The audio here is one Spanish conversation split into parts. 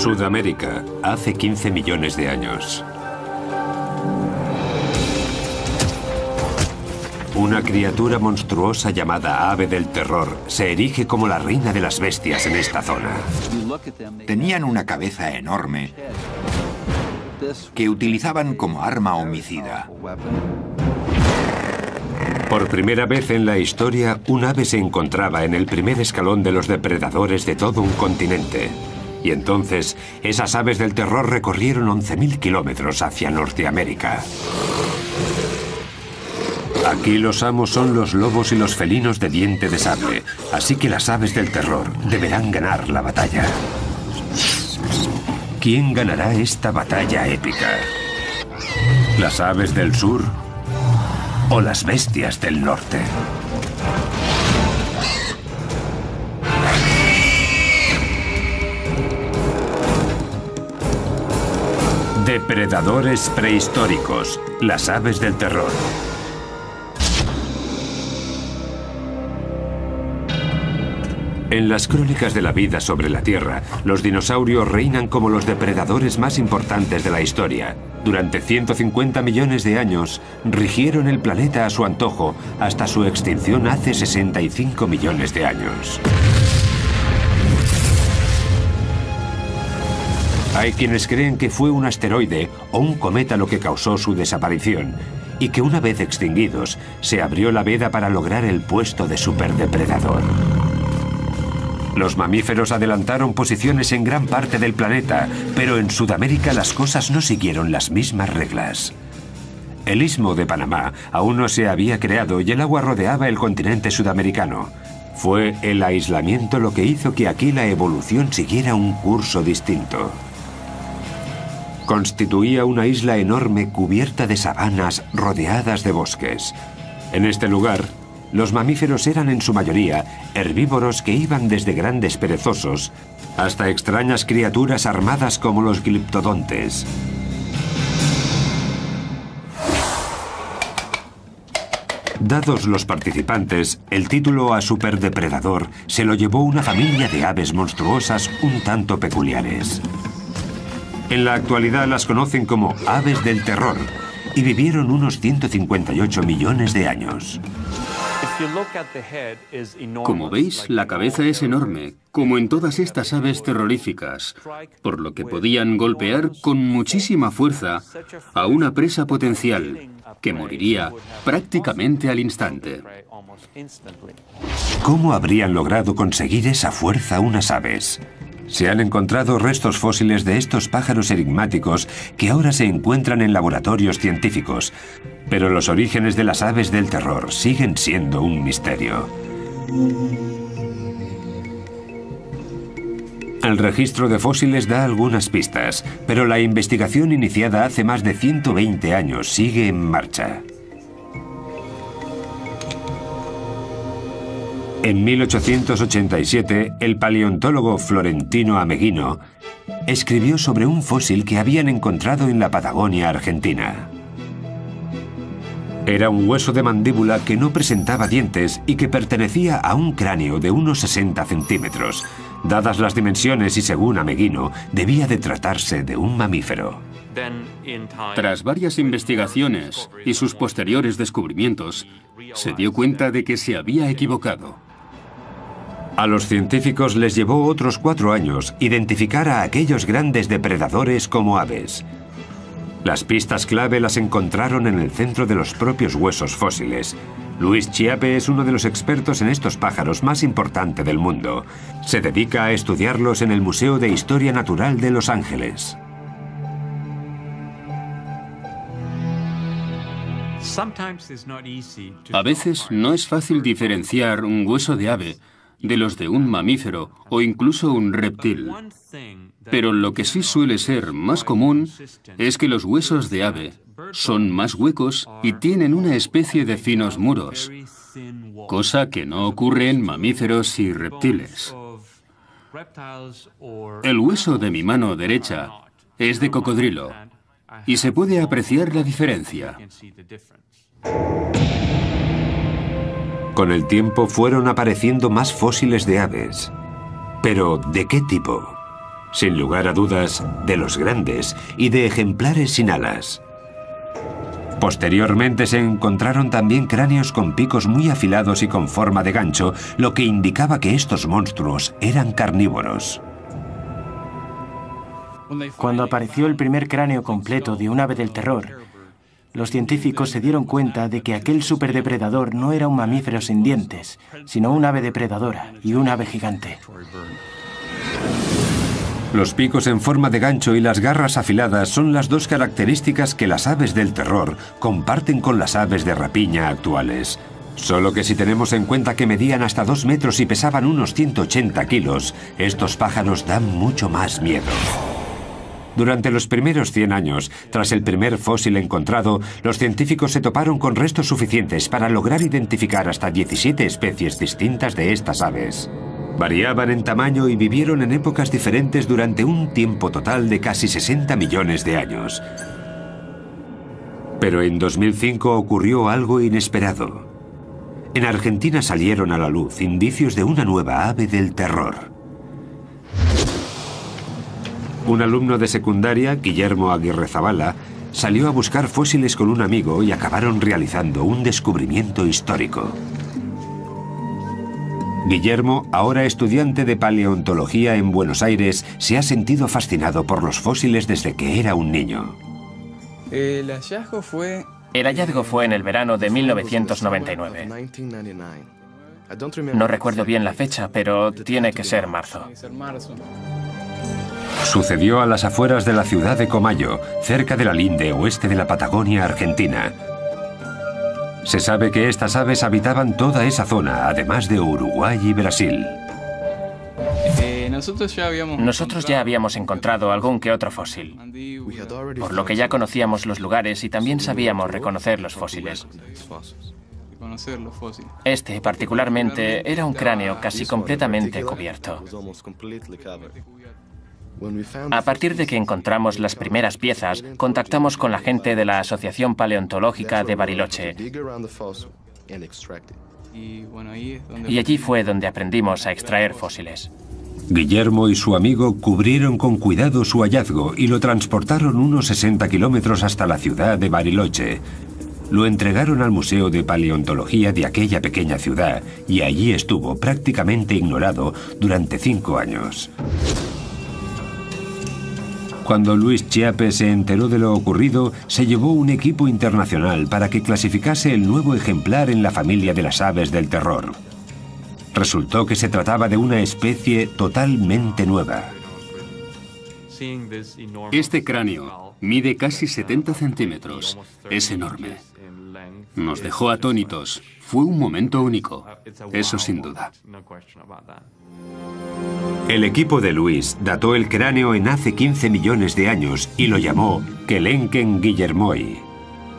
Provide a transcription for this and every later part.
Sudamérica, hace 15 millones de años. Una criatura monstruosa llamada ave del terror se erige como la reina de las bestias en esta zona. Tenían una cabeza enorme que utilizaban como arma homicida. Por primera vez en la historia, un ave se encontraba en el primer escalón de los depredadores de todo un continente. Y entonces, esas aves del terror recorrieron 11.000 kilómetros hacia Norteamérica. Aquí los amos son los lobos y los felinos de diente de sable, así que las aves del terror deberán ganar la batalla. ¿Quién ganará esta batalla épica? ¿Las aves del sur o las bestias del norte? Depredadores prehistóricos, las aves del terror. En las crónicas de la vida sobre la Tierra, los dinosaurios reinan como los depredadores más importantes de la historia. Durante 150 millones de años, rigieron el planeta a su antojo hasta su extinción hace 65 millones de años. Hay quienes creen que fue un asteroide o un cometa lo que causó su desaparición, y que una vez extinguidos, se abrió la veda para lograr el puesto de superdepredador. Los mamíferos adelantaron posiciones en gran parte del planeta, pero en Sudamérica las cosas no siguieron las mismas reglas. El istmo de Panamá aún no se había creado y el agua rodeaba el continente sudamericano. Fue el aislamiento lo que hizo que aquí la evolución siguiera un curso distinto. Constituía una isla enorme cubierta de sabanas rodeadas de bosques. En este lugar, los mamíferos eran en su mayoría herbívoros que iban desde grandes perezosos hasta extrañas criaturas armadas como los gliptodontes. Dados los participantes, el título a superdepredador se lo llevó una familia de aves monstruosas un tanto peculiares. En la actualidad las conocen como aves del terror y vivieron unos 158 millones de años. Como veis, la cabeza es enorme, como en todas estas aves terroríficas, por lo que podían golpear con muchísima fuerza a una presa potencial, que moriría prácticamente al instante. ¿Cómo habrían logrado conseguir esa fuerza unas aves? Se han encontrado restos fósiles de estos pájaros enigmáticos que ahora se encuentran en laboratorios científicos, pero los orígenes de las aves del terror siguen siendo un misterio. El registro de fósiles da algunas pistas, pero la investigación iniciada hace más de 120 años sigue en marcha. En 1887, el paleontólogo Florentino Ameghino escribió sobre un fósil que habían encontrado en la Patagonia argentina. Era un hueso de mandíbula que no presentaba dientes y que pertenecía a un cráneo de unos 60 centímetros. Dadas las dimensiones y según Ameghino, debía de tratarse de un mamífero. Tras varias investigaciones y sus posteriores descubrimientos, se dio cuenta de que se había equivocado. A los científicos les llevó otros 4 años identificar a aquellos grandes depredadores como aves. Las pistas clave las encontraron en el centro de los propios huesos fósiles. Luis Chiappe es uno de los expertos en estos pájaros más importante del mundo. Se dedica a estudiarlos en el Museo de Historia Natural de Los Ángeles. A veces no es fácil diferenciar un hueso de ave de los de un mamífero o incluso un reptil. Pero lo que sí suele ser más común es que los huesos de ave son más huecos y tienen una especie de finos muros, cosa que no ocurre en mamíferos y reptiles. El hueso de mi mano derecha es de cocodrilo y se puede apreciar la diferencia. Con el tiempo fueron apareciendo más fósiles de aves. ¿Pero de qué tipo? Sin lugar a dudas, de los grandes y de ejemplares sin alas. Posteriormente se encontraron también cráneos con picos muy afilados y con forma de gancho, lo que indicaba que estos monstruos eran carnívoros. Cuando apareció el primer cráneo completo de un ave del terror, los científicos se dieron cuenta de que aquel superdepredador no era un mamífero sin dientes, sino un ave depredadora y un ave gigante. Los picos en forma de gancho y las garras afiladas son las dos características que las aves del terror comparten con las aves de rapiña actuales. Solo que si tenemos en cuenta que medían hasta 2 metros y pesaban unos 180 kilos, estos pájaros dan mucho más miedo. Durante los primeros 100 años, tras el primer fósil encontrado, los científicos se toparon con restos suficientes para lograr identificar hasta 17 especies distintas de estas aves. Variaban en tamaño y vivieron en épocas diferentes durante un tiempo total de casi 60 millones de años. Pero en 2005 ocurrió algo inesperado. En Argentina salieron a la luz indicios de una nueva ave del terror. Un alumno de secundaria, Guillermo Aguirrezabala, salió a buscar fósiles con un amigo y acabaron realizando un descubrimiento histórico. Guillermo, ahora estudiante de paleontología en Buenos Aires, se ha sentido fascinado por los fósiles desde que era un niño. El hallazgo fue en el verano de 1999. No recuerdo bien la fecha, pero tiene que ser marzo. Sucedió a las afueras de la ciudad de Comayo, cerca de la linde oeste de la Patagonia Argentina. Se sabe que estas aves habitaban toda esa zona, además de Uruguay y Brasil. Nosotros ya habíamos encontrado algún que otro fósil, por lo que ya conocíamos los lugares y también sabíamos reconocer los fósiles. Este, particularmente, era un cráneo casi completamente cubierto. A partir de que encontramos las primeras piezas, contactamos con la gente de la Asociación Paleontológica de Bariloche. Y allí fue donde aprendimos a extraer fósiles. Guillermo y su amigo cubrieron con cuidado su hallazgo y lo transportaron unos 60 kilómetros hasta la ciudad de Bariloche. Lo entregaron al Museo de Paleontología de aquella pequeña ciudad y allí estuvo prácticamente ignorado durante 5 años. Cuando Luis Chiappe se enteró de lo ocurrido, se llevó un equipo internacional para que clasificase el nuevo ejemplar en la familia de las aves del terror. Resultó que se trataba de una especie totalmente nueva. Este cráneo mide casi 70 centímetros. Es enorme. Nos dejó atónitos. Fue un momento único. Eso sin duda. El equipo de Luis dató el cráneo en hace 15 millones de años y lo llamó Kelenken guillermoi.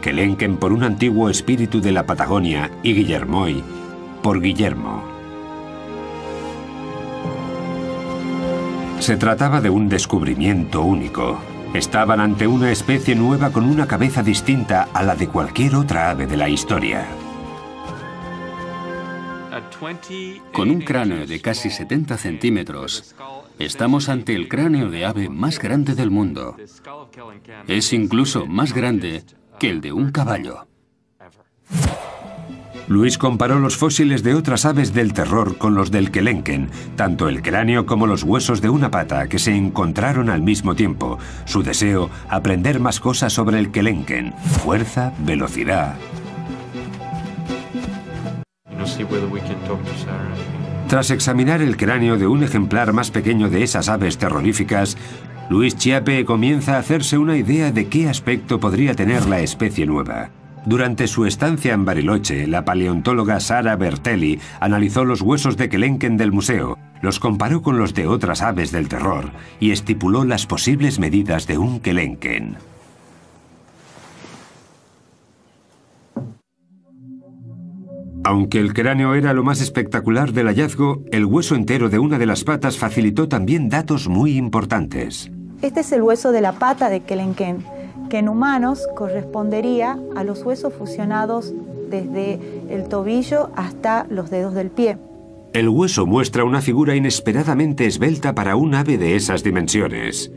Kelenken por un antiguo espíritu de la Patagonia y Guillermoi por Guillermo. Se trataba de un descubrimiento único. Estaban ante una especie nueva con una cabeza distinta a la de cualquier otra ave de la historia. Con un cráneo de casi 70 centímetros, estamos ante el cráneo de ave más grande del mundo. Es incluso más grande que el de un caballo. Luis comparó los fósiles de otras aves del terror con los del Kelenken, tanto el cráneo como los huesos de una pata que se encontraron al mismo tiempo. Su deseo, aprender más cosas sobre el Kelenken, fuerza, velocidad. Tras examinar el cráneo de un ejemplar más pequeño de esas aves terroríficas, Luis Chiappe comienza a hacerse una idea de qué aspecto podría tener la especie nueva. Durante su estancia en Bariloche, la paleontóloga Sara Bertelli analizó los huesos de Kelenken del museo, los comparó con los de otras aves del terror y estipuló las posibles medidas de un Kelenken. Aunque el cráneo era lo más espectacular del hallazgo, el hueso entero de una de las patas facilitó también datos muy importantes. Este es el hueso de la pata de Kelenken, que en humanos correspondería a los huesos fusionados desde el tobillo hasta los dedos del pie. El hueso muestra una figura inesperadamente esbelta para un ave de esas dimensiones.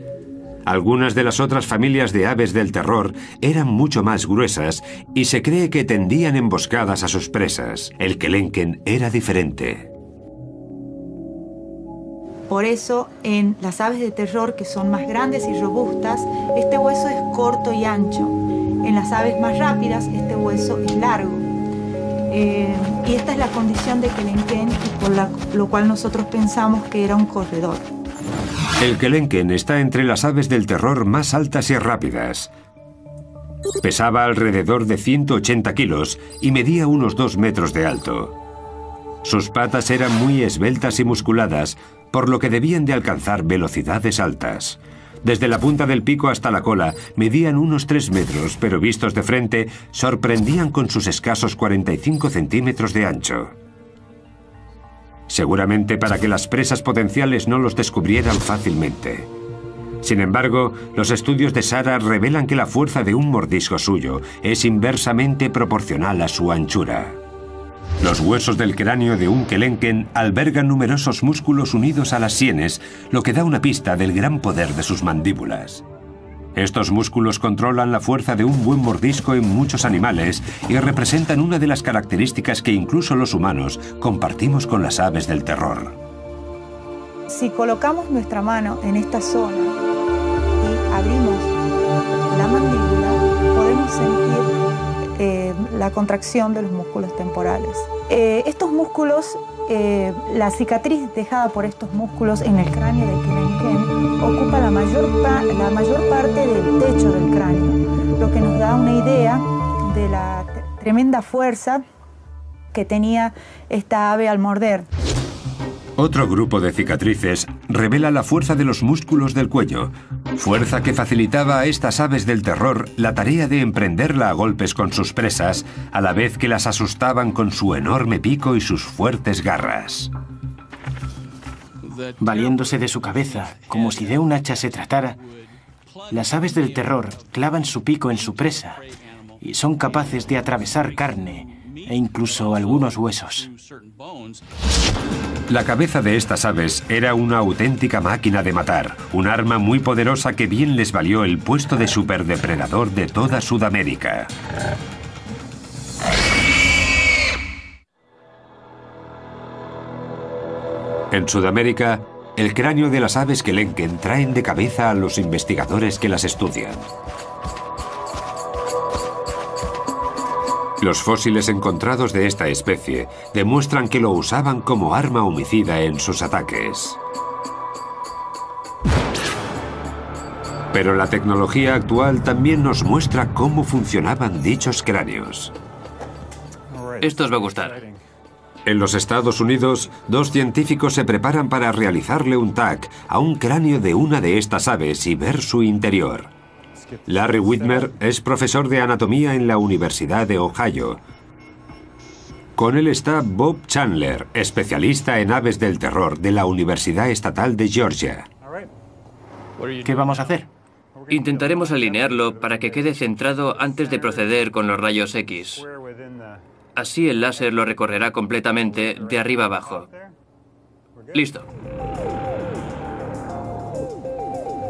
Algunas de las otras familias de aves del terror eran mucho más gruesas y se cree que tendían emboscadas a sus presas. El kelenken era diferente. Por eso, en las aves de terror, que son más grandes y robustas, este hueso es corto y ancho. En las aves más rápidas, este hueso es largo. Y esta es la condición de kelenken, por lo cual nosotros pensamos que era un corredor. El kelenken está entre las aves del terror más altas y rápidas. Pesaba alrededor de 180 kilos y medía unos 2 metros de alto. Sus patas eran muy esbeltas y musculadas, por lo que debían de alcanzar velocidades altas. Desde la punta del pico hasta la cola medían unos 3 metros, pero vistos de frente sorprendían con sus escasos 45 centímetros de ancho. Seguramente para que las presas potenciales no los descubrieran fácilmente. Sin embargo, los estudios de Sarah revelan que la fuerza de un mordisco suyo es inversamente proporcional a su anchura. Los huesos del cráneo de un kelenken albergan numerosos músculos unidos a las sienes, lo que da una pista del gran poder de sus mandíbulas. Estos músculos controlan la fuerza de un buen mordisco en muchos animales y representan una de las características que incluso los humanos compartimos con las aves del terror. Si colocamos nuestra mano en esta zona y abrimos la mandíbula, podemos sentir la contracción de los músculos temporales. Estos músculos, la cicatriz dejada por estos músculos en el cráneo del kelenken ocupa la mayor parte del techo del cráneo, lo que nos da una idea de la tremenda fuerza que tenía esta ave al morder. Otro grupo de cicatrices revela la fuerza de los músculos del cuello, fuerza que facilitaba a estas aves del terror la tarea de emprenderla a golpes con sus presas, a la vez que las asustaban con su enorme pico y sus fuertes garras. Valiéndose de su cabeza, como si de un hacha se tratara, las aves del terror clavan su pico en su presa y son capaces de atravesar carne e incluso algunos huesos. La cabeza de estas aves era una auténtica máquina de matar, un arma muy poderosa que bien les valió el puesto de superdepredador de toda Sudamérica. En Sudamérica, el cráneo de las aves kelenken traen de cabeza a los investigadores que las estudian. Los fósiles encontrados de esta especie demuestran que lo usaban como arma homicida en sus ataques. Pero la tecnología actual también nos muestra cómo funcionaban dichos cráneos. Esto os va a gustar. En los Estados Unidos, 2 científicos se preparan para realizarle un TAC a un cráneo de una de estas aves y ver su interior. Larry Whitmer es profesor de anatomía en la Universidad de Ohio. Con él está Bob Chandler, especialista en aves del terror de la Universidad Estatal de Georgia. ¿Qué vamos a hacer? Intentaremos alinearlo para que quede centrado antes de proceder con los rayos X. Así el láser lo recorrerá completamente de arriba abajo. Listo.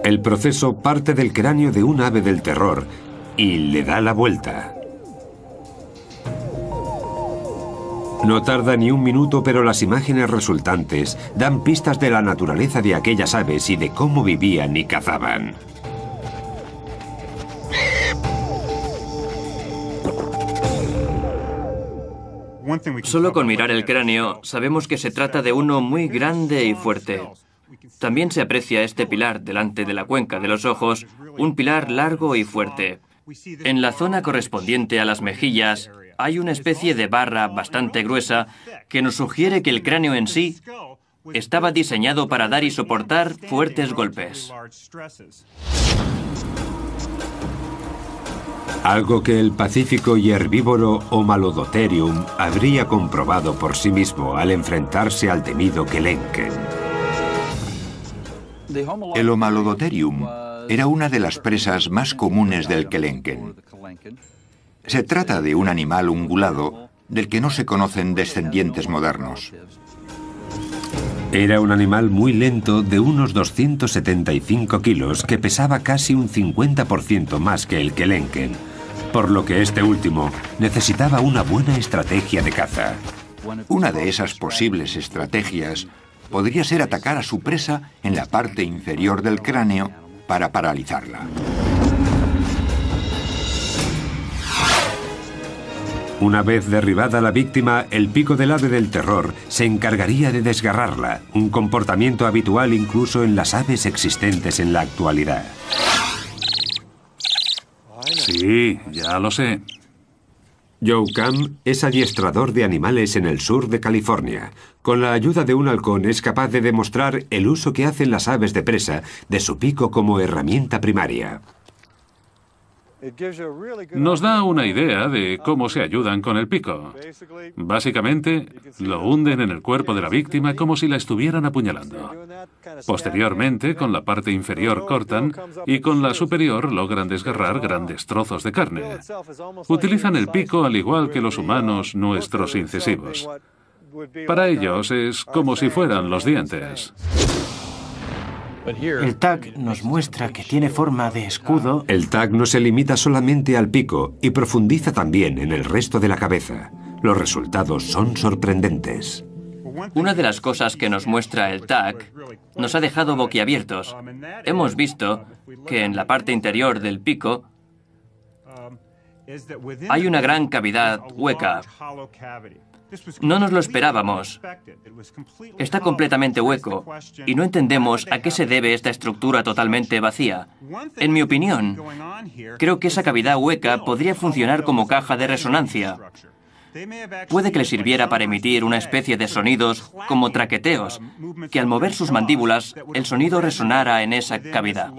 El proceso parte del cráneo de un ave del terror y le da la vuelta. No tarda ni un minuto, pero las imágenes resultantes dan pistas de la naturaleza de aquellas aves y de cómo vivían y cazaban. Solo con mirar el cráneo sabemos que se trata de uno muy grande y fuerte. También se aprecia este pilar delante de la cuenca de los ojos, un pilar largo y fuerte. En la zona correspondiente a las mejillas hay una especie de barra bastante gruesa que nos sugiere que el cráneo en sí estaba diseñado para dar y soportar fuertes golpes. Algo que el pacífico y herbívoro Homalodotherium habría comprobado por sí mismo al enfrentarse al temido kelenken. El Homalodotherium era una de las presas más comunes del kelenken. Se trata de un animal ungulado del que no se conocen descendientes modernos. Era un animal muy lento de unos 275 kilos que pesaba casi un 50% más que el kelenken, por lo que este último necesitaba una buena estrategia de caza. Una de esas posibles estrategias podría ser atacar a su presa en la parte inferior del cráneo para paralizarla. Una vez derribada la víctima, el pico del ave del terror se encargaría de desgarrarla, un comportamiento habitual incluso en las aves existentes en la actualidad. Sí, ya lo sé. Joe Cam es adiestrador de animales en el sur de California. Con la ayuda de un halcón es capaz de demostrar el uso que hacen las aves de presa de su pico como herramienta primaria. Nos da una idea de cómo se ayudan con el pico. Básicamente, lo hunden en el cuerpo de la víctima como si la estuvieran apuñalando. Posteriormente, con la parte inferior cortan y con la superior logran desgarrar grandes trozos de carne. Utilizan el pico al igual que los humanos nuestros incisivos. Para ellos es como si fueran los dientes. El tag nos muestra que tiene forma de escudo. El tag no se limita solamente al pico y profundiza también en el resto de la cabeza. Los resultados son sorprendentes. Una de las cosas que nos muestra el tag nos ha dejado boquiabiertos. Hemos visto que en la parte interior del pico hay una gran cavidad hueca. No nos lo esperábamos. Está completamente hueco y no entendemos a qué se debe esta estructura totalmente vacía. En mi opinión, creo que esa cavidad hueca podría funcionar como caja de resonancia. Puede que le sirviera para emitir una especie de sonidos como traqueteos, que al mover sus mandíbulas, el sonido resonara en esa cavidad.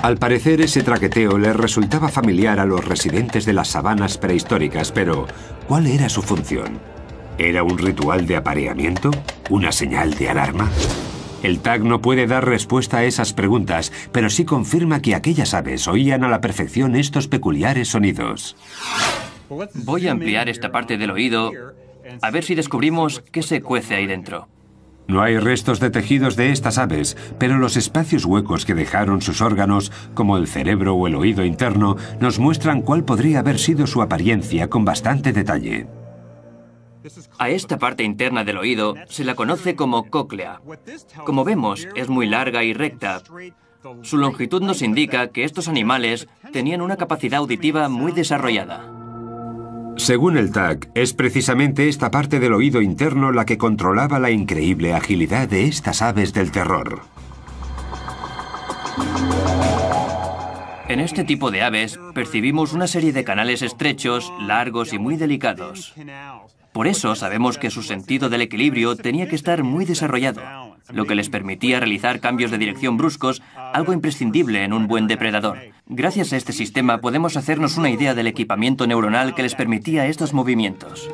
Al parecer, ese traqueteo les resultaba familiar a los residentes de las sabanas prehistóricas, pero ¿cuál era su función? ¿Era un ritual de apareamiento? ¿Una señal de alarma? El tag no puede dar respuesta a esas preguntas, pero sí confirma que aquellas aves oían a la perfección estos peculiares sonidos. Voy a ampliar esta parte del oído a ver si descubrimos qué se cuece ahí dentro. No hay restos de tejidos de estas aves, pero los espacios huecos que dejaron sus órganos, como el cerebro o el oído interno, nos muestran cuál podría haber sido su apariencia con bastante detalle. A esta parte interna del oído se la conoce como cóclea. Como vemos, es muy larga y recta. Su longitud nos indica que estos animales tenían una capacidad auditiva muy desarrollada. Según el tag, es precisamente esta parte del oído interno la que controlaba la increíble agilidad de estas aves del terror. En este tipo de aves percibimos una serie de canales estrechos, largos y muy delicados. Por eso sabemos que su sentido del equilibrio tenía que estar muy desarrollado, lo que les permitía realizar cambios de dirección bruscos, algo imprescindible en un buen depredador. Gracias a este sistema podemos hacernos una idea del equipamiento neuronal que les permitía estos movimientos.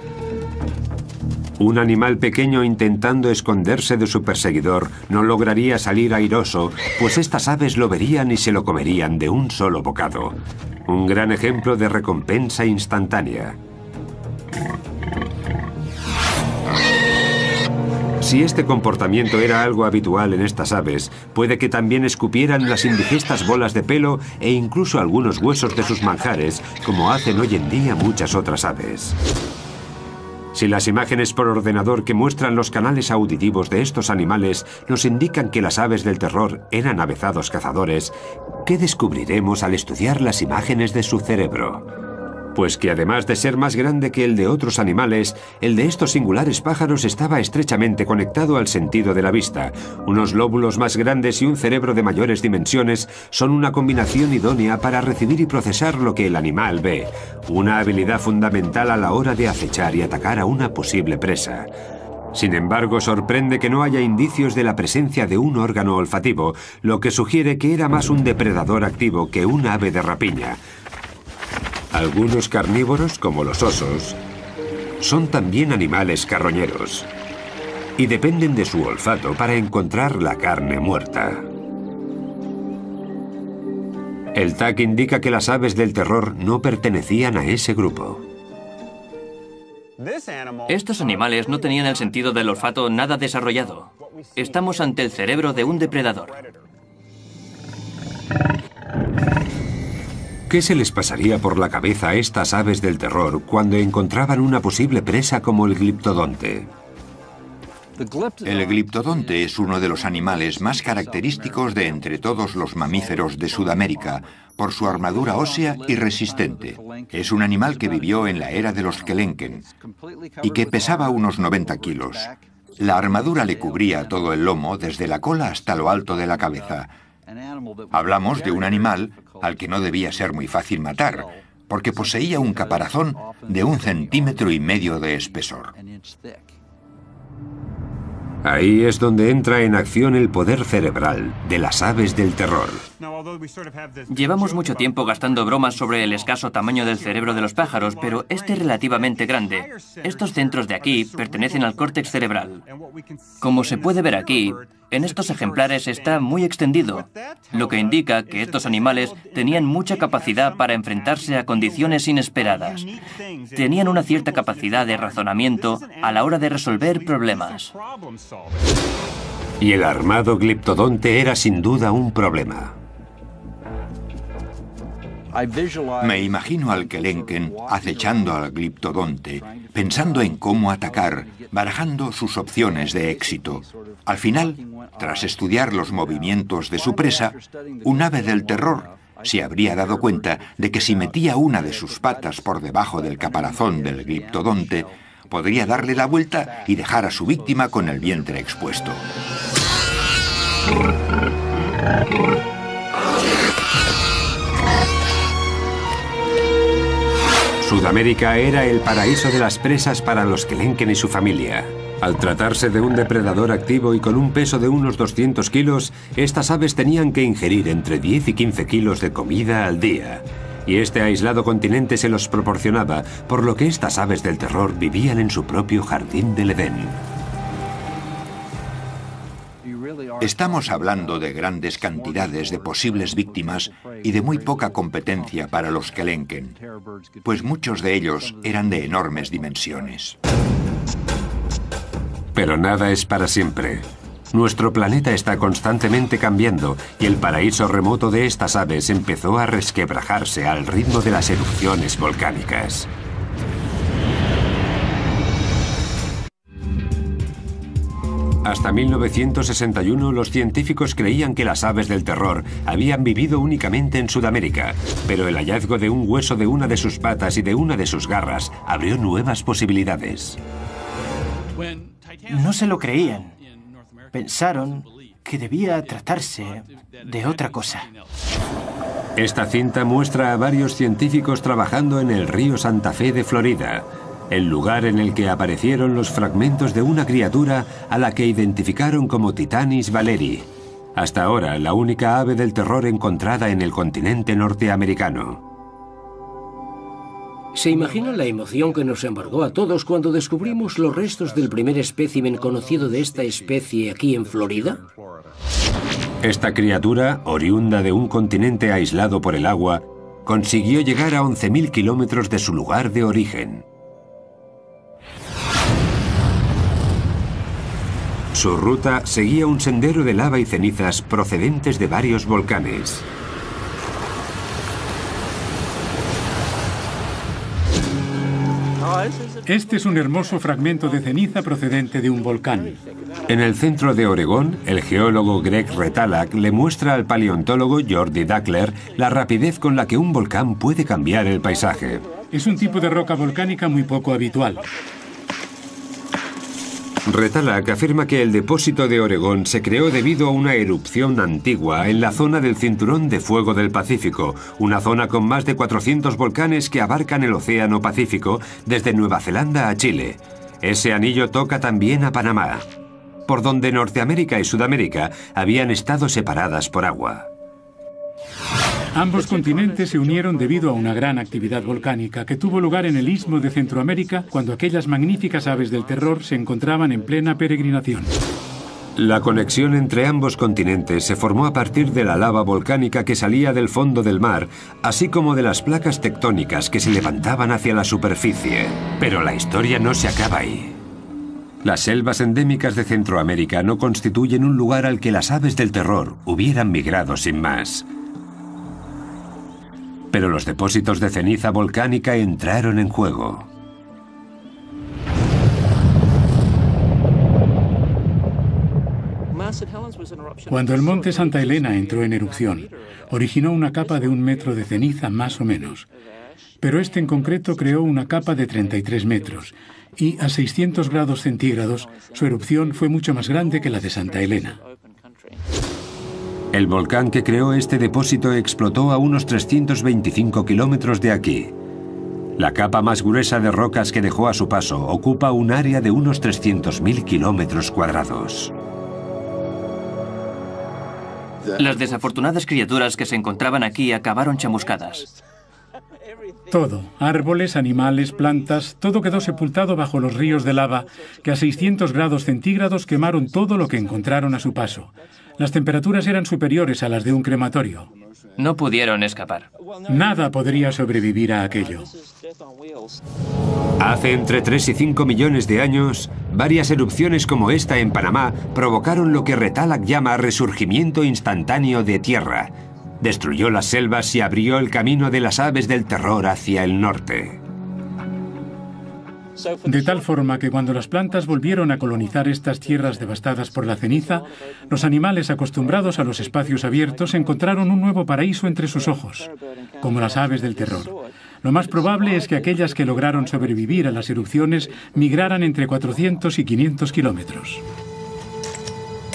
Un animal pequeño intentando esconderse de su perseguidor no lograría salir airoso, pues estas aves lo verían y se lo comerían de un solo bocado. Un gran ejemplo de recompensa instantánea. Si este comportamiento era algo habitual en estas aves, puede que también escupieran las indigestas bolas de pelo e incluso algunos huesos de sus manjares, como hacen hoy en día muchas otras aves. Si las imágenes por ordenador que muestran los canales auditivos de estos animales nos indican que las aves del terror eran avezados cazadores, ¿qué descubriremos al estudiar las imágenes de su cerebro? Pues que además de ser más grande que el de otros animales, el de estos singulares pájaros estaba estrechamente conectado al sentido de la vista. Unos lóbulos más grandes y un cerebro de mayores dimensiones son una combinación idónea para recibir y procesar lo que el animal ve, una habilidad fundamental a la hora de acechar y atacar a una posible presa. Sin embargo, sorprende que no haya indicios de la presencia de un órgano olfativo, lo que sugiere que era más un depredador activo que un ave de rapiña. Algunos carnívoros, como los osos, son también animales carroñeros y dependen de su olfato para encontrar la carne muerta. El tag indica que las aves del terror no pertenecían a ese grupo. Estos animales no tenían el sentido del olfato nada desarrollado. Estamos ante el cerebro de un depredador. ¿Qué se les pasaría por la cabeza a estas aves del terror cuando encontraban una posible presa como el gliptodonte? El gliptodonte es uno de los animales más característicos de entre todos los mamíferos de Sudamérica, por su armadura ósea y resistente. Es un animal que vivió en la era de los Kelenken y que pesaba unos 90 kilos. La armadura le cubría todo el lomo, desde la cola hasta lo alto de la cabeza. Hablamos de un animal al que no debía ser muy fácil matar, porque poseía un caparazón de 1,5 centímetros de espesor. Ahí es donde entra en acción el poder cerebral de las aves del terror. Llevamos mucho tiempo gastando bromas sobre el escaso tamaño del cerebro de los pájaros, pero este es relativamente grande. Estos centros de aquí pertenecen al córtex cerebral. Como se puede ver aquí, en estos ejemplares está muy extendido, lo que indica que estos animales tenían mucha capacidad para enfrentarse a condiciones inesperadas. Tenían una cierta capacidad de razonamiento a la hora de resolver problemas. Y el armado gliptodonte era sin duda un problema. Me imagino al Kelenken acechando al gliptodonte, pensando en cómo atacar, barajando sus opciones de éxito. Al final, tras estudiar los movimientos de su presa, un ave del terror se habría dado cuenta de que si metía una de sus patas por debajo del caparazón del gliptodonte, podría darle la vuelta y dejar a su víctima con el vientre expuesto. Sudamérica era el paraíso de las presas para los Kelenken y su familia. Al tratarse de un depredador activo y con un peso de unos 200 kilos, estas aves tenían que ingerir entre 10 y 15 kilos de comida al día. Y este aislado continente se los proporcionaba, por lo que estas aves del terror vivían en su propio jardín del Edén. Estamos hablando de grandes cantidades de posibles víctimas y de muy poca competencia para los Kelenken, pues muchos de ellos eran de enormes dimensiones. Pero nada es para siempre. Nuestro planeta está constantemente cambiando y el paraíso remoto de estas aves empezó a resquebrajarse al ritmo de las erupciones volcánicas. Hasta 1961 los científicos creían que las aves del terror habían vivido únicamente en Sudamérica, pero el hallazgo de un hueso de una de sus patas y de una de sus garras abrió nuevas posibilidades. No se lo creían. Pensaron que debía tratarse de otra cosa. Esta cinta muestra a varios científicos trabajando en el río Santa Fe de Florida, el lugar en el que aparecieron los fragmentos de una criatura a la que identificaron como Titanis valeri, hasta ahora la única ave del terror encontrada en el continente norteamericano. ¿Se imaginan la emoción que nos embargó a todos cuando descubrimos los restos del primer espécimen conocido de esta especie aquí en Florida? Esta criatura, oriunda de un continente aislado por el agua, consiguió llegar a 11.000 kilómetros de su lugar de origen. Su ruta seguía un sendero de lava y cenizas procedentes de varios volcanes. Este es un hermoso fragmento de ceniza procedente de un volcán. En el centro de Oregón, el geólogo Greg Retalak le muestra al paleontólogo Jordi Dackler la rapidez con la que un volcán puede cambiar el paisaje. Es un tipo de roca volcánica muy poco habitual. Retalak afirma que el depósito de Oregón se creó debido a una erupción antigua en la zona del Cinturón de Fuego del Pacífico, una zona con más de 400 volcanes que abarcan el Océano Pacífico desde Nueva Zelanda a Chile. Ese anillo toca también a Panamá, por donde Norteamérica y Sudamérica habían estado separadas por agua. Ambos continentes se unieron debido a una gran actividad volcánica que tuvo lugar en el Istmo de Centroamérica cuando aquellas magníficas aves del terror se encontraban en plena peregrinación. La conexión entre ambos continentes se formó a partir de la lava volcánica que salía del fondo del mar, así como de las placas tectónicas que se levantaban hacia la superficie. Pero la historia no se acaba ahí. Las selvas endémicas de Centroamérica no constituyen un lugar al que las aves del terror hubieran migrado sin más. Pero los depósitos de ceniza volcánica entraron en juego. Cuando el monte Santa Elena entró en erupción, originó una capa de 1 metro de ceniza más o menos. Pero este en concreto creó una capa de 33 metros y a 600 grados centígrados su erupción fue mucho más grande que la de Santa Elena. El volcán que creó este depósito explotó a unos 325 kilómetros de aquí. La capa más gruesa de rocas que dejó a su paso ocupa un área de unos 300.000 kilómetros cuadrados. Las desafortunadas criaturas que se encontraban aquí acabaron chamuscadas. Todo, árboles, animales, plantas, todo quedó sepultado bajo los ríos de lava que a 600 grados centígrados quemaron todo lo que encontraron a su paso. Las temperaturas eran superiores a las de un crematorio. No pudieron escapar. Nada podría sobrevivir a aquello. Hace entre 3 y 5 millones de años, varias erupciones como esta en Panamá provocaron lo que Retalhak llama resurgimiento instantáneo de tierra. Destruyó las selvas y abrió el camino de las aves del terror hacia el norte. De tal forma que cuando las plantas volvieron a colonizar estas tierras devastadas por la ceniza, los animales acostumbrados a los espacios abiertos encontraron un nuevo paraíso entre sus ojos, como las aves del terror. Lo más probable es que aquellas que lograron sobrevivir a las erupciones migraran entre 400 y 500 kilómetros.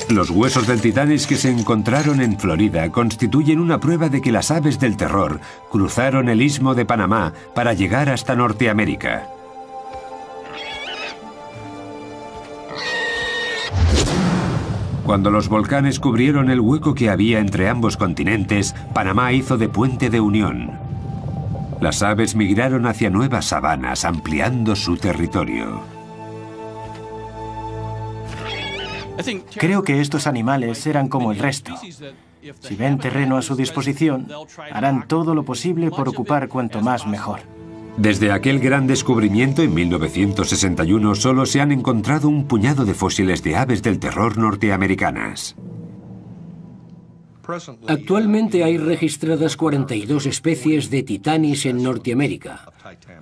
Los huesos del Titanis que se encontraron en Florida constituyen una prueba de que las aves del terror cruzaron el istmo de Panamá para llegar hasta Norteamérica. Cuando los volcanes cubrieron el hueco que había entre ambos continentes, Panamá hizo de puente de unión. Las aves migraron hacia nuevas sabanas, ampliando su territorio. Creo que estos animales eran como el resto. Si ven terreno a su disposición, harán todo lo posible por ocupar cuanto más mejor. Desde aquel gran descubrimiento en 1961 solo se han encontrado un puñado de fósiles de aves del terror norteamericanas. Actualmente hay registradas 42 especies de Titanis en Norteamérica.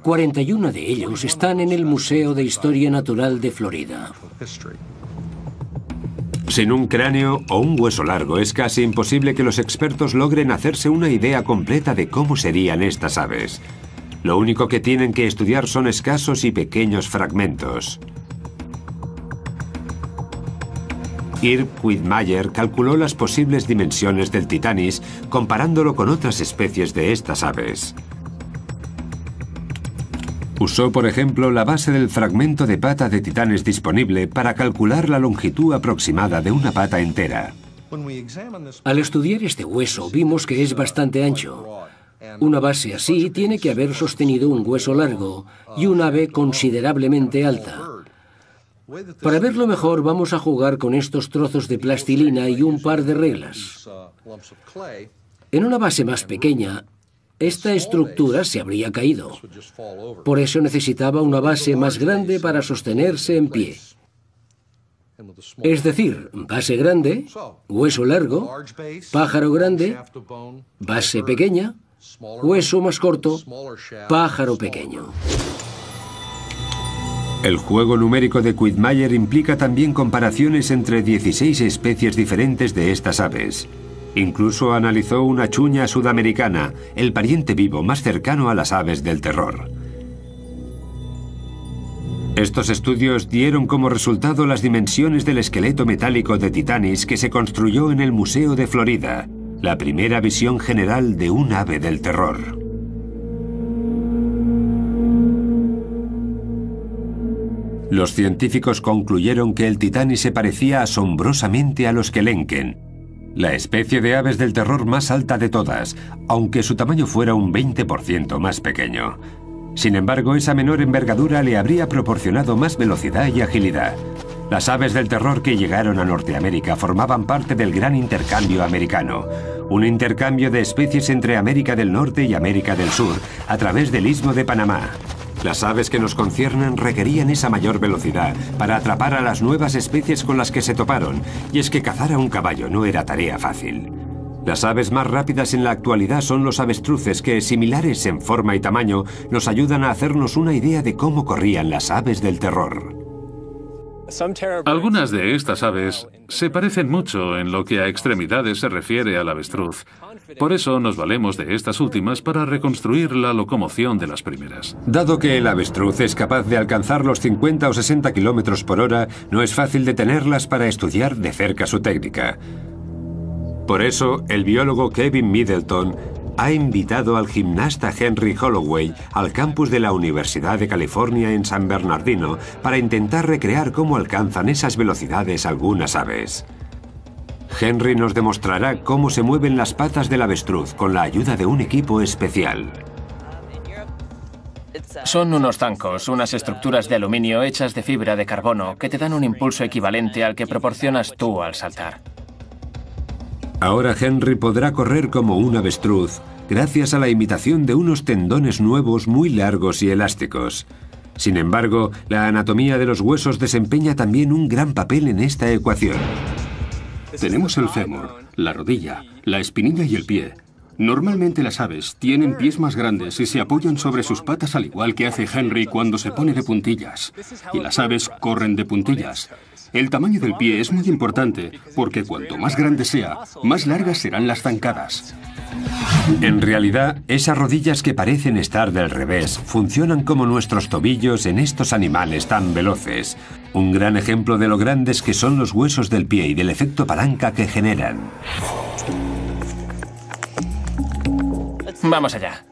41 de ellos están en el Museo de Historia Natural de Florida. Sin un cráneo o un hueso largo es casi imposible que los expertos logren hacerse una idea completa de cómo serían estas aves. Lo único que tienen que estudiar son escasos y pequeños fragmentos. Irv Quidmayer calculó las posibles dimensiones del Titanis comparándolo con otras especies de estas aves. Usó, por ejemplo, la base del fragmento de pata de Titanis disponible para calcular la longitud aproximada de una pata entera. Al estudiar este hueso vimos que es bastante ancho. Una base así tiene que haber sostenido un hueso largo y un ave considerablemente alta. Para verlo mejor vamos a jugar con estos trozos de plastilina y un par de reglas. En una base más pequeña, esta estructura se habría caído. Por eso necesitaba una base más grande para sostenerse en pie. Es decir, base grande, hueso largo, pájaro grande, base pequeña, hueso más corto, pájaro pequeño. El juego numérico de Quidmayer implica también comparaciones entre 16 especies diferentes de estas aves. Incluso analizó una chuña sudamericana, el pariente vivo más cercano a las aves del terror. Estos estudios dieron como resultado las dimensiones del esqueleto metálico de Titanis que se construyó en el Museo de Florida, la primera visión general de un ave del terror. Los científicos concluyeron que el Titanis se parecía asombrosamente a los Kelenken, la especie de aves del terror más alta de todas, aunque su tamaño fuera un 20% más pequeño. Sin embargo, esa menor envergadura le habría proporcionado más velocidad y agilidad. Las aves del terror que llegaron a Norteamérica formaban parte del gran intercambio americano, un intercambio de especies entre América del Norte y América del Sur, a través del Istmo de Panamá. Las aves que nos conciernen requerían esa mayor velocidad para atrapar a las nuevas especies con las que se toparon, y es que cazar a un caballo no era tarea fácil. Las aves más rápidas en la actualidad son los avestruces que, similares en forma y tamaño, nos ayudan a hacernos una idea de cómo corrían las aves del terror. Algunas de estas aves se parecen mucho en lo que a extremidades se refiere al avestruz. Por eso nos valemos de estas últimas para reconstruir la locomoción de las primeras. Dado que el avestruz es capaz de alcanzar los 50 o 60 kilómetros por hora, no es fácil detenerlas para estudiar de cerca su técnica. Por eso, el biólogo Kevin Middleton ha invitado al gimnasta Henry Holloway al campus de la Universidad de California en San Bernardino para intentar recrear cómo alcanzan esas velocidades algunas aves. Henry nos demostrará cómo se mueven las patas del avestruz con la ayuda de un equipo especial. Son unos zancos, unas estructuras de aluminio hechas de fibra de carbono que te dan un impulso equivalente al que proporcionas tú al saltar. Ahora Henry podrá correr como un avestruz, gracias a la imitación de unos tendones nuevos muy largos y elásticos. Sin embargo, la anatomía de los huesos desempeña también un gran papel en esta ecuación. Tenemos el fémur, la rodilla, la espinilla y el pie. Normalmente las aves tienen pies más grandes y se apoyan sobre sus patas al igual que hace Henry cuando se pone de puntillas. Y las aves corren de puntillas. El tamaño del pie es muy importante porque cuanto más grande sea, más largas serán las zancadas. En realidad, esas rodillas que parecen estar del revés funcionan como nuestros tobillos en estos animales tan veloces. Un gran ejemplo de lo grandes que son los huesos del pie y del efecto palanca que generan. Vamos allá.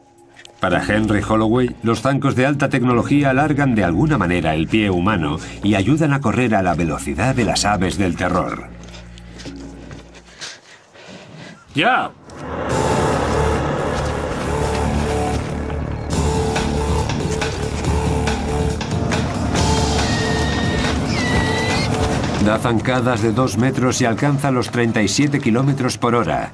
Para Henry Holloway, los zancos de alta tecnología alargan de alguna manera el pie humano y ayudan a correr a la velocidad de las aves del terror. ¡Ya! Da zancadas de 2 metros y alcanza los 37 kilómetros por hora.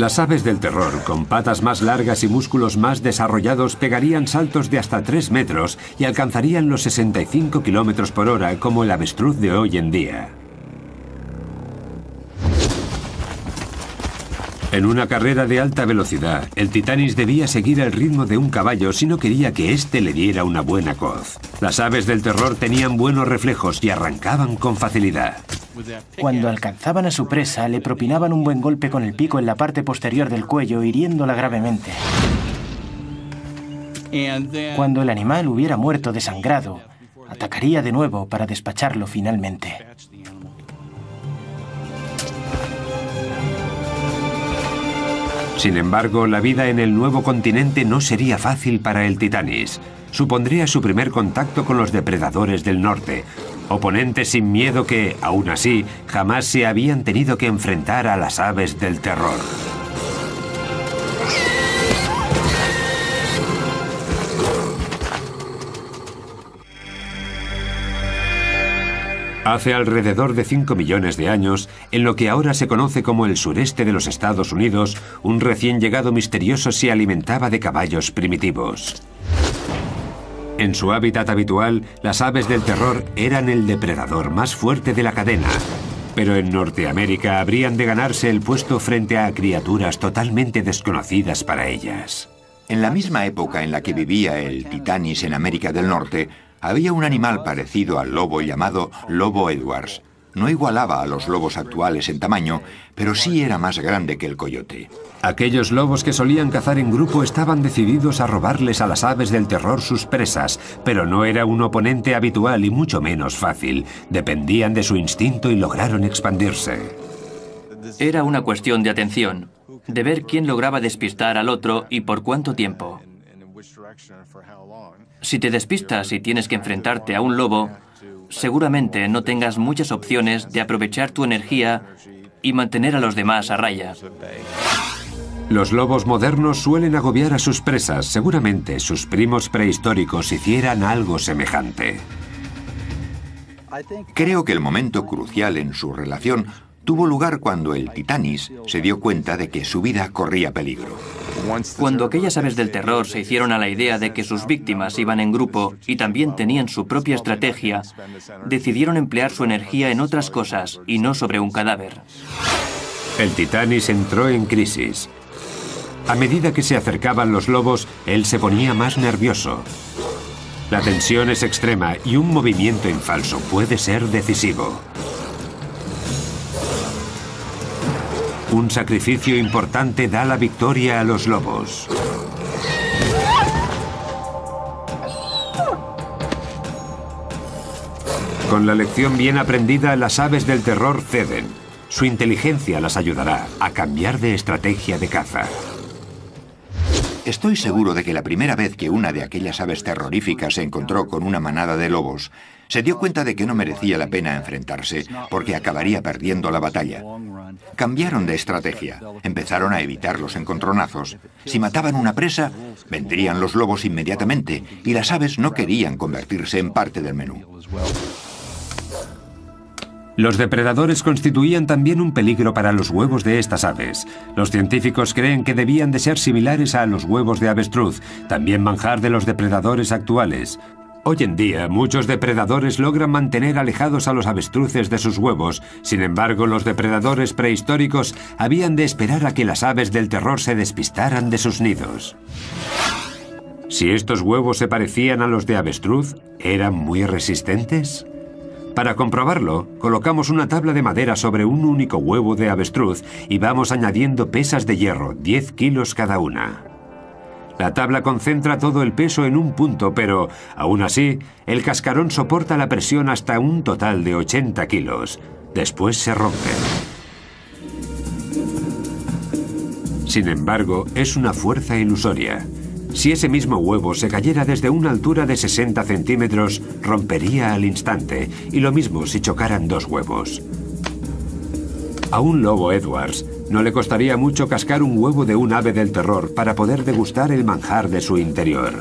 Las aves del terror, con patas más largas y músculos más desarrollados, pegarían saltos de hasta 3 metros y alcanzarían los 65 kilómetros por hora como el avestruz de hoy en día. En una carrera de alta velocidad, el Titanis debía seguir el ritmo de un caballo si no quería que éste le diera una buena coz. Las aves del terror tenían buenos reflejos y arrancaban con facilidad. Cuando alcanzaban a su presa, le propinaban un buen golpe con el pico en la parte posterior del cuello, hiriéndola gravemente. Cuando el animal hubiera muerto desangrado, atacaría de nuevo para despacharlo finalmente. Sin embargo, la vida en el nuevo continente no sería fácil para el Titanis. Supondría su primer contacto con los depredadores del norte, oponentes sin miedo que, aún así, jamás se habían tenido que enfrentar a las aves del terror. Hace alrededor de 5 millones de años, en lo que ahora se conoce como el sureste de los Estados Unidos, un recién llegado misterioso se alimentaba de caballos primitivos. En su hábitat habitual, las aves del terror eran el depredador más fuerte de la cadena, pero en Norteamérica habrían de ganarse el puesto frente a criaturas totalmente desconocidas para ellas. En la misma época en la que vivía el Titanis en América del Norte, había un animal parecido al lobo llamado lobo Edwards. No igualaba a los lobos actuales en tamaño, pero sí era más grande que el coyote. Aquellos lobos que solían cazar en grupo estaban decididos a robarles a las aves del terror sus presas, pero no era un oponente habitual y mucho menos fácil. Dependían de su instinto y lograron expandirse. Era una cuestión de atención, de ver quién lograba despistar al otro y por cuánto tiempo. Si te despistas y tienes que enfrentarte a un lobo, seguramente no tengas muchas opciones de aprovechar tu energía y mantener a los demás a raya. Los lobos modernos suelen agobiar a sus presas. Seguramente sus primos prehistóricos hicieran algo semejante. Creo que el momento crucial en su relación tuvo lugar cuando el Titanis se dio cuenta de que su vida corría peligro. Cuando aquellas aves del terror se hicieron a la idea de que sus víctimas iban en grupo y también tenían su propia estrategia, decidieron emplear su energía en otras cosas y no sobre un cadáver. El Titanis entró en crisis. A medida que se acercaban los lobos, él se ponía más nervioso. La tensión es extrema y un movimiento en falso puede ser decisivo. Un sacrificio importante da la victoria a los lobos. Con la lección bien aprendida, las aves del terror ceden. Su inteligencia las ayudará a cambiar de estrategia de caza. Estoy seguro de que la primera vez que una de aquellas aves terroríficas se encontró con una manada de lobos, se dio cuenta de que no merecía la pena enfrentarse porque acabaría perdiendo la batalla. Cambiaron de estrategia, empezaron a evitar los encontronazos. Si mataban una presa, vendrían los lobos inmediatamente y las aves no querían convertirse en parte del menú. Los depredadores constituían también un peligro para los huevos de estas aves. Los científicos creen que debían de ser similares a los huevos de avestruz, también manjar de los depredadores actuales. Hoy en día, muchos depredadores logran mantener alejados a los avestruces de sus huevos. Sin embargo, los depredadores prehistóricos habían de esperar a que las aves del terror se despistaran de sus nidos. Si estos huevos se parecían a los de avestruz, ¿eran muy resistentes? Para comprobarlo, colocamos una tabla de madera sobre un único huevo de avestruz y vamos añadiendo pesas de hierro, 10 kilos cada una. La tabla concentra todo el peso en un punto, pero, aún así, el cascarón soporta la presión hasta un total de 80 kilos. Después se rompe. Sin embargo, es una fuerza ilusoria. Si ese mismo huevo se cayera desde una altura de 60 centímetros, rompería al instante, y lo mismo si chocaran dos huevos. A un lobo Edwards no le costaría mucho cascar un huevo de un ave del terror para poder degustar el manjar de su interior.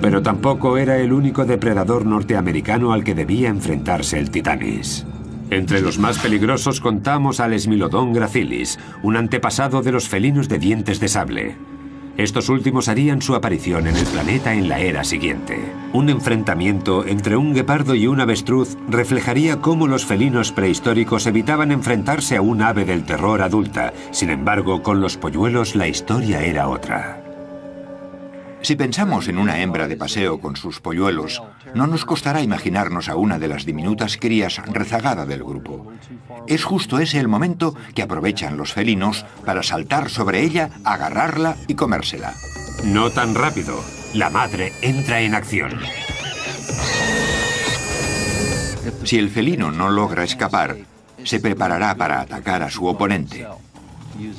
Pero tampoco era el único depredador norteamericano al que debía enfrentarse el Titanis. Entre los más peligrosos contamos al Smilodon gracilis, un antepasado de los felinos de dientes de sable. Estos últimos harían su aparición en el planeta en la era siguiente. Un enfrentamiento entre un guepardo y un avestruz reflejaría cómo los felinos prehistóricos evitaban enfrentarse a un ave del terror adulta. Sin embargo, con los polluelos la historia era otra. Si pensamos en una hembra de paseo con sus polluelos, no nos costará imaginarnos a una de las diminutas crías rezagada del grupo. Es justo ese el momento que aprovechan los felinos para saltar sobre ella, agarrarla y comérsela. No tan rápido. La madre entra en acción. Si el felino no logra escapar, se preparará para atacar a su oponente.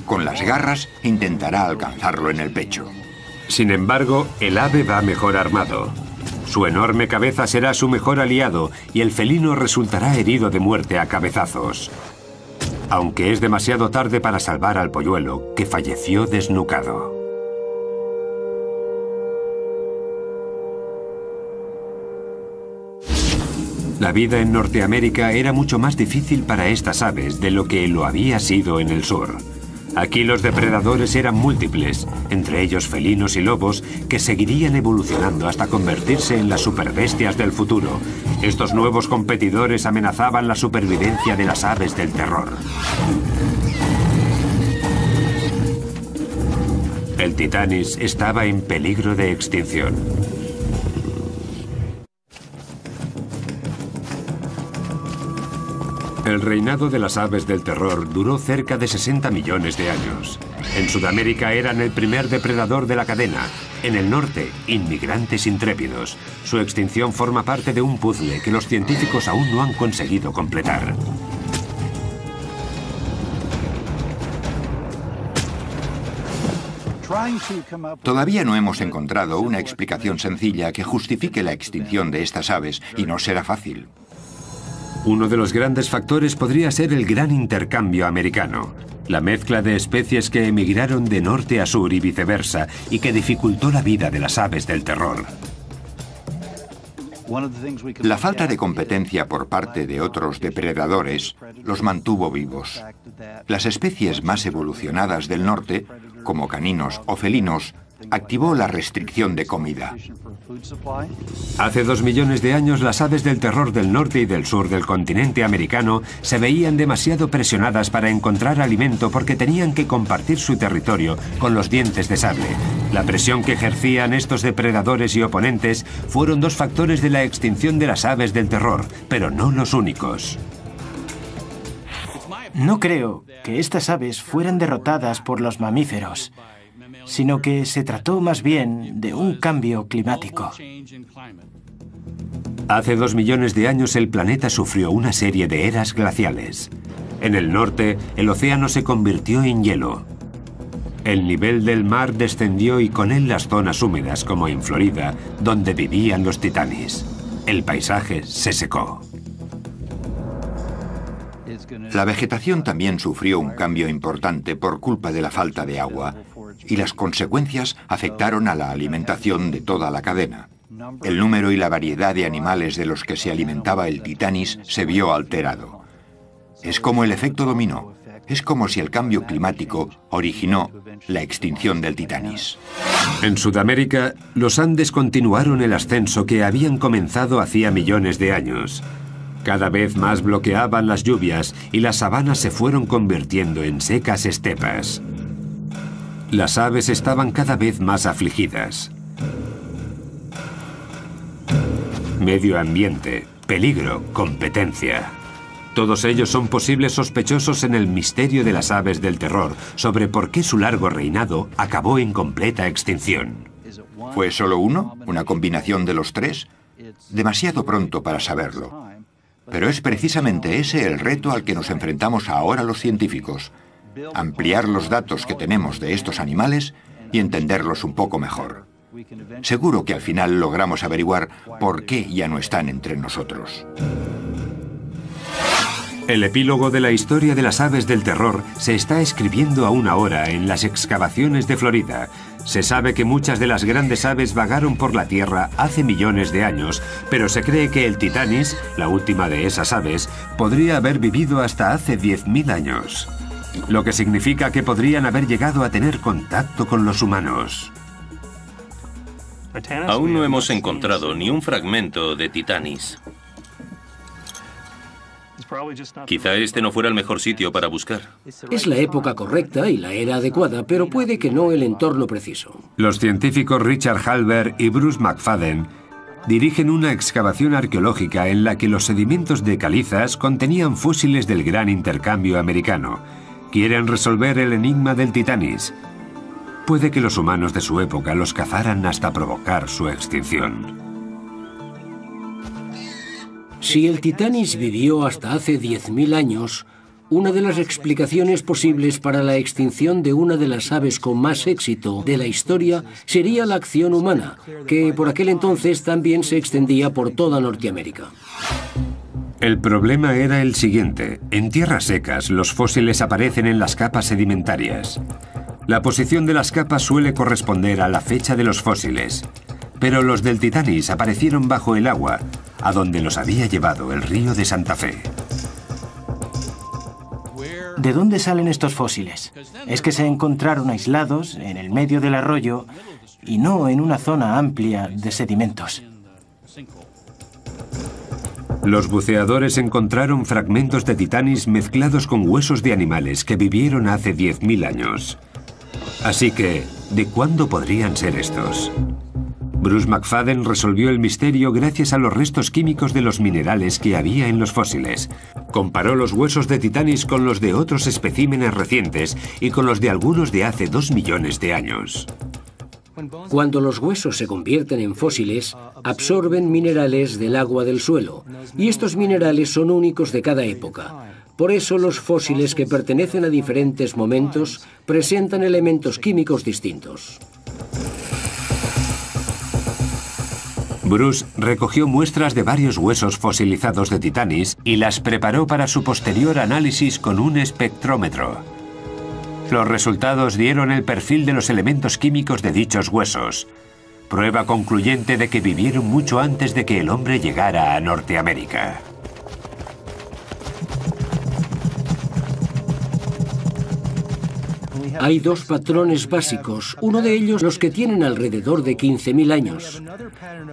Con las garras intentará alcanzarlo en el pecho. Sin embargo, el ave va mejor armado. Su enorme cabeza será su mejor aliado y el felino resultará herido de muerte a cabezazos. Aunque es demasiado tarde para salvar al polluelo, que falleció desnucado. La vida en Norteamérica era mucho más difícil para estas aves de lo que lo había sido en el sur. Aquí los depredadores eran múltiples, entre ellos felinos y lobos, que seguirían evolucionando hasta convertirse en las superbestias del futuro. Estos nuevos competidores amenazaban la supervivencia de las aves del terror. El Titanis estaba en peligro de extinción. El reinado de las aves del terror duró cerca de 60 millones de años. En Sudamérica eran el primer depredador de la cadena. En el norte, inmigrantes intrépidos. Su extinción forma parte de un puzzle que los científicos aún no han conseguido completar. Todavía no hemos encontrado una explicación sencilla que justifique la extinción de estas aves, y no será fácil. Uno de los grandes factores podría ser el gran intercambio americano, la mezcla de especies que emigraron de norte a sur y viceversa, y que dificultó la vida de las aves del terror. La falta de competencia por parte de otros depredadores los mantuvo vivos. Las especies más evolucionadas del norte, como caninos o felinos, activó la restricción de comida. Hace 2 millones de años, las aves del terror del norte y del sur del continente americano se veían demasiado presionadas para encontrar alimento porque tenían que compartir su territorio con los dientes de sable. La presión que ejercían estos depredadores y oponentes fueron 2 factores de la extinción de las aves del terror, pero no los únicos. No creo que estas aves fueran derrotadas por los mamíferos, sino que se trató más bien de un cambio climático. Hace 2 millones de años el planeta sufrió una serie de eras glaciales. En el norte, el océano se convirtió en hielo. El nivel del mar descendió y con él las zonas húmedas, como en Florida, donde vivían los titanis. El paisaje se secó. La vegetación también sufrió un cambio importante por culpa de la falta de agua, y las consecuencias afectaron a la alimentación de toda la cadena. El número y la variedad de animales de los que se alimentaba el titanis se vio alterado. Es como el efecto dominó. Es como si el cambio climático originó la extinción del titanis. En Sudamérica, los Andes continuaron el ascenso que habían comenzado hacía millones de años. Cada vez más bloqueaban las lluvias y las sabanas se fueron convirtiendo en secas estepas. Las aves estaban cada vez más afligidas. Medio ambiente, peligro, competencia. Todos ellos son posibles sospechosos en el misterio de las aves del terror sobre por qué su largo reinado acabó en completa extinción. ¿Fue solo uno? ¿Una combinación de los 3? Demasiado pronto para saberlo. Pero es precisamente ese el reto al que nos enfrentamos ahora los científicos. Ampliar los datos que tenemos de estos animales y entenderlos un poco mejor. Seguro que al final logramos averiguar por qué ya no están entre nosotros. El epílogo de la historia de las aves del terror se está escribiendo aún ahora en las excavaciones de Florida. Se sabe que muchas de las grandes aves vagaron por la Tierra hace millones de años, pero se cree que el titanis, la última de esas aves, podría haber vivido hasta hace 10.000 años. Lo que significa que podrían haber llegado a tener contacto con los humanos. Aún no hemos encontrado ni un fragmento de titanis. Quizá este no fuera el mejor sitio para buscar. Es la época correcta y la era adecuada, pero puede que no el entorno preciso. Los científicos Richard Halber y Bruce McFadden dirigen una excavación arqueológica en la que los sedimentos de calizas contenían fósiles del gran intercambio americano. Quieren resolver el enigma del titanis. Puede que los humanos de su época los cazaran hasta provocar su extinción. Si el titanis vivió hasta hace 10.000 años, una de las explicaciones posibles para la extinción de una de las aves con más éxito de la historia sería la acción humana, que por aquel entonces también se extendía por toda Norteamérica. El problema era el siguiente. En tierras secas, los fósiles aparecen en las capas sedimentarias. La posición de las capas suele corresponder a la fecha de los fósiles. Pero los del titanis aparecieron bajo el agua, a donde los había llevado el río de Santa Fe. ¿De dónde salen estos fósiles? Es que se encontraron aislados en el medio del arroyo y no en una zona amplia de sedimentos. Los buceadores encontraron fragmentos de titanis mezclados con huesos de animales que vivieron hace 10.000 años. Así que, ¿de cuándo podrían ser estos? Bruce McFadden resolvió el misterio gracias a los restos químicos de los minerales que había en los fósiles. Comparó los huesos de titanis con los de otros especímenes recientes y con los de algunos de hace 2 millones de años. Cuando los huesos se convierten en fósiles, absorben minerales del agua del suelo, y estos minerales son únicos de cada época. Por eso los fósiles que pertenecen a diferentes momentos presentan elementos químicos distintos. Bruce recogió muestras de varios huesos fosilizados de titanis y las preparó para su posterior análisis con un espectrómetro. Los resultados dieron el perfil de los elementos químicos de dichos huesos. prueba concluyente de que vivieron mucho antes de que el hombre llegara a Norteamérica. Hay dos patrones básicos, uno de ellos los que tienen alrededor de 15.000 años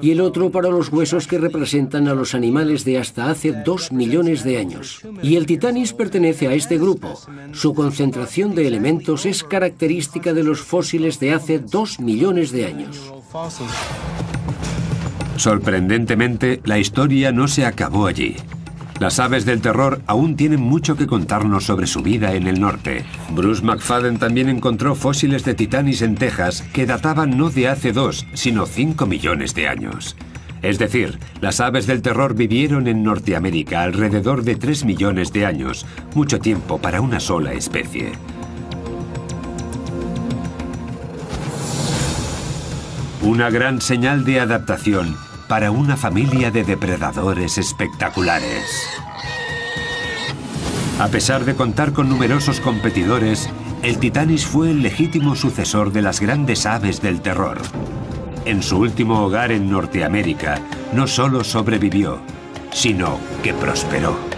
y el otro para los huesos que representan a los animales de hasta hace 2 millones de años. Y el Titanis pertenece a este grupo. Su concentración de elementos es característica de los fósiles de hace 2 millones de años. Sorprendentemente, la historia no se acabó allí. Las aves del terror aún tienen mucho que contarnos sobre su vida en el norte. Bruce McFadden también encontró fósiles de Titanis en Texas que databan no de hace 2, sino 5 millones de años. Es decir, las aves del terror vivieron en Norteamérica alrededor de 3 millones de años, mucho tiempo para una sola especie. Una gran señal de adaptación para una familia de depredadores espectaculares. A pesar de contar con numerosos competidores, el Titanis fue el legítimo sucesor de las grandes aves del terror. En su último hogar en Norteamérica, no solo sobrevivió, sino que prosperó.